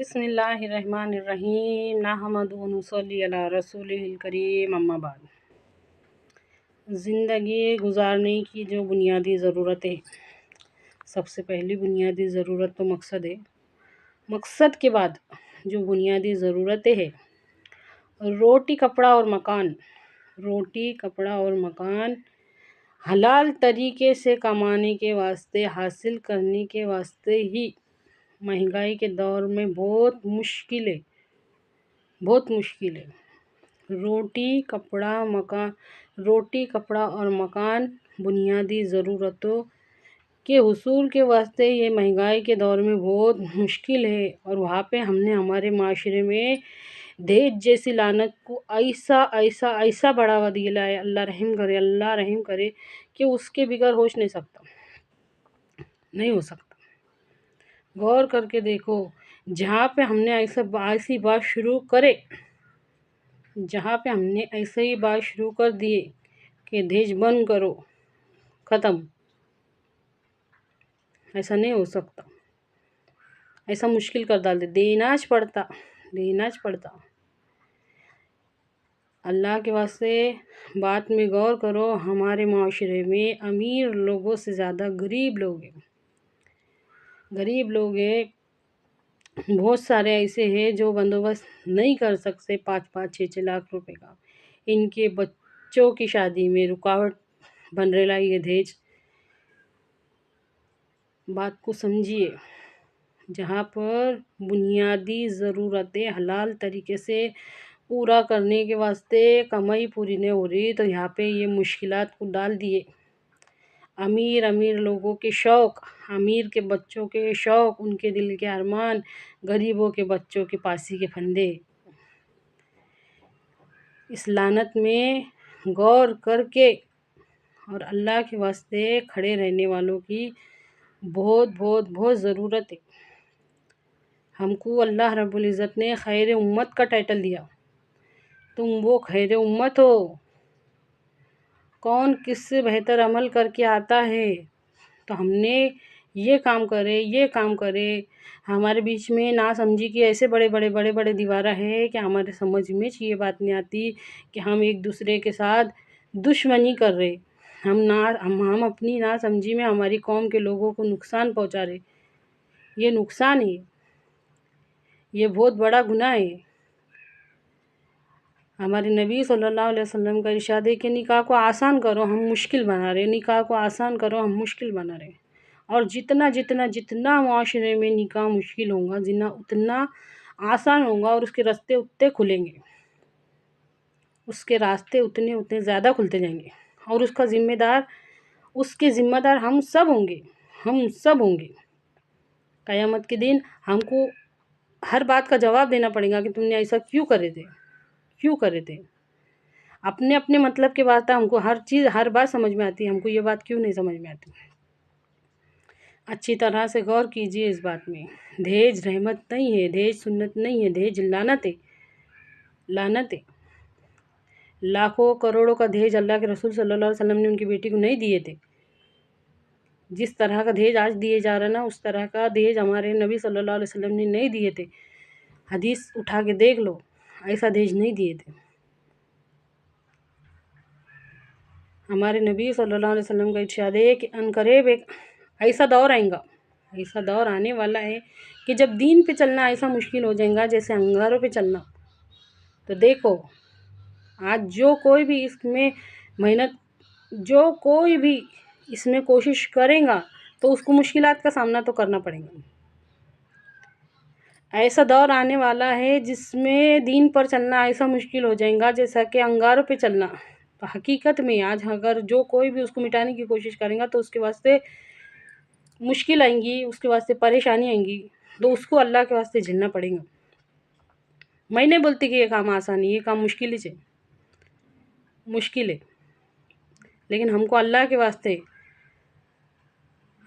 بسم اللہ الرحمن الرحیم نحمدہ و نصلی علی رسولہ الکریم اما بعد۔ زندگی گزارنے کی جو بنیادی ضرورتیں، سب سے پہلی بنیادی ضرورت تو مقصد ہے۔ مقصد کے بعد جو بنیادی ضرورتیں ہیں، روٹی کپڑا اور مکان۔ روٹی کپڑا اور مکان حلال طریقے سے کمانے کے واسطے، حاصل کرنے کے واسطے ہی مہنگائی کے دور میں بہت مشکل ہے۔ روٹی کپڑا اور مکان بنیادی ضرورتوں کے حصول کے واسطے یہ مہنگائی کے دور میں بہت مشکل ہے، اور وہاں پہ ہم نے ہمارے معاشرے میں دہیج جیسی لعنت کو ایسا بڑھاوا دیا ہے، اللہ رحم کرے کہ اس کے بغیر نہیں ہو سکتا۔ غور کر کے دیکھو، جہاں پہ ہم نے ایسی بات شروع کر دی کہ دہیج بند کرو، ختم، ایسا نہیں ہو سکتا، ایسا مشکل کر ڈالتے، دینا پڑتا۔ اللہ کے واسطے بات میں غور کرو، ہمارے معاشرے میں امیر لوگوں سے زیادہ غریب لوگ ہیں۔ بہت سارے ایسے ہیں جو بندوبست نہیں کر سکتے 5-6 لاکھ روپے کا، ان کے بچوں کی شادی میں رکاوٹ بن رہا ہے یہ دہیج۔ بات کو سمجھیے، جہاں پر بنیادی ضرورتیں حلال طریقے سے پورا کرنے کے واسطے کمائی پوری نہیں ہو رہی، تو یہاں پہ یہ مشکلات کو ڈال دیے۔ امیر لوگوں کے شوق، امیر کے بچوں کے شوق، ان کے دل کے ارمان، غریبوں کے بچوں کے پاسی کے پھندے۔ اس لعنت میں غور کر کے اور اللہ کے واسطے کھڑے رہنے والوں کی بہت ضرورت ہے۔ ہم کو اللہ رب العزت نے خیر امت کا ٹائٹل دیا، تم وہ خیر امت ہو۔ کون کس سے بہتر عمل کر کے آتا ہے، تو ہم نے یہ کام کرے۔ ہمارے بیچ میں نا سمجھی کی ایسے بڑے دیوارہ ہے کہ ہمارے سمجھ میں یہ بات نہیں آتی کہ ہم ایک دوسرے کے ساتھ دشمنی کر رہے، ہم اپنی نا سمجھی میں ہماری قوم کے لوگوں کو نقصان پہنچا رہے۔ یہ نقصان ہے، یہ بہت بڑا گناہ ہے۔ ہمارے نبی صلی اللہ علیہ وسلم کا ارشاد ہے کہ نکاح کو آسان کرو، ہم مشکل بنا رہے۔ اور جتنا معاشرے میں نکاح مشکل ہوگا، اتنا آسان ہوگا، اور اس کے راستے اتنے کھلیں گے، اس کے راستے اتنے زیادہ کھلتے جائیں گے، اور اس کے ذمہ دار ہم سب ہوں گے۔ قیامت کے دن ہم کو ہر بات کا جواب دینا پڑے گا کہ تم نے ایسا کیوں کرے تھے۔ اپنے مطلب کے بات ہم کو ہر بات سمجھ میں آتی ہے، ہم کو یہ بات کیوں نہیں سمجھ میں آتی۔ اچھی طرح سے غور کیجئے اس بات میں۔ دہیج رحمت نہیں ہے، دہیج سنت نہیں ہے، دہیج لعنت ہے۔ لاکھوں کروڑوں کا دہیج اللہ کے رسول صلی اللہ علیہ وسلم نے ان کی بیٹی کو نہیں دیے تھے۔ جس طرح کا دہیج آج دیے جا رہا نا، اس طرح کا دہیج ہمارے نبی صلی اللہ علیہ وسلم نے نہیں دیے تھے۔ حدیث اٹھا کے دیکھ لو، ایسا دہیج نہیں دیے تھے۔ ہمارے نبی صلی اللہ علیہ وسلم کا ارشاد ہے کہ عنقریب ایسا دور آنے والا ہے کہ جب دین پہ چلنا ایسا مشکل ہو جائے گا جیسے انگاروں پہ چلنا۔ تو دیکھو، آج جو کوئی بھی اس میں کوشش کرے گا تو اس کو مشکلات کا سامنا تو کرنا پڑے گا۔ ایسا دور آنے والا ہے جس میں دین پر چلنا ایسا مشکل ہو جائے گا جیسا کہ انگاروں پہ چلنا۔ تو حقیقت میں آج اگر جو کوئی بھی اس کو مٹانے کی کوشش کرے گا تو اس کے واسطے مشکل آئیں گی، اس کے واسطے پریشانی آئیں گی، تو اس کو اللہ کے واسطے جھیلنا پڑے گا۔ میں نہیں بولتی کہ یہ کام آسان ہے، یہ کام مشکل ہے، لیکن ہم کو اللہ کے واسطے،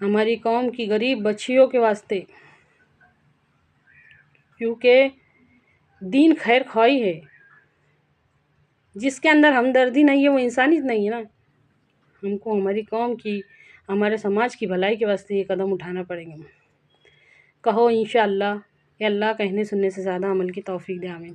ہماری قوم کی غریب بچیوں کے واسطے، کیونکہ دین خیر خواہی ہے، جس کے اندر ہمدردی نہیں ہے وہ انسانیت نہیں ہے نا۔ ہم کو ہماری قوم کی، ہمارے سماج کی بھلائی کے واسطے یہ قدم اٹھانا پڑے گا۔ کہو انشاءاللہ، یا اللہ کہنے سننے سے زیادہ عمل کی توفیق دے، آمین۔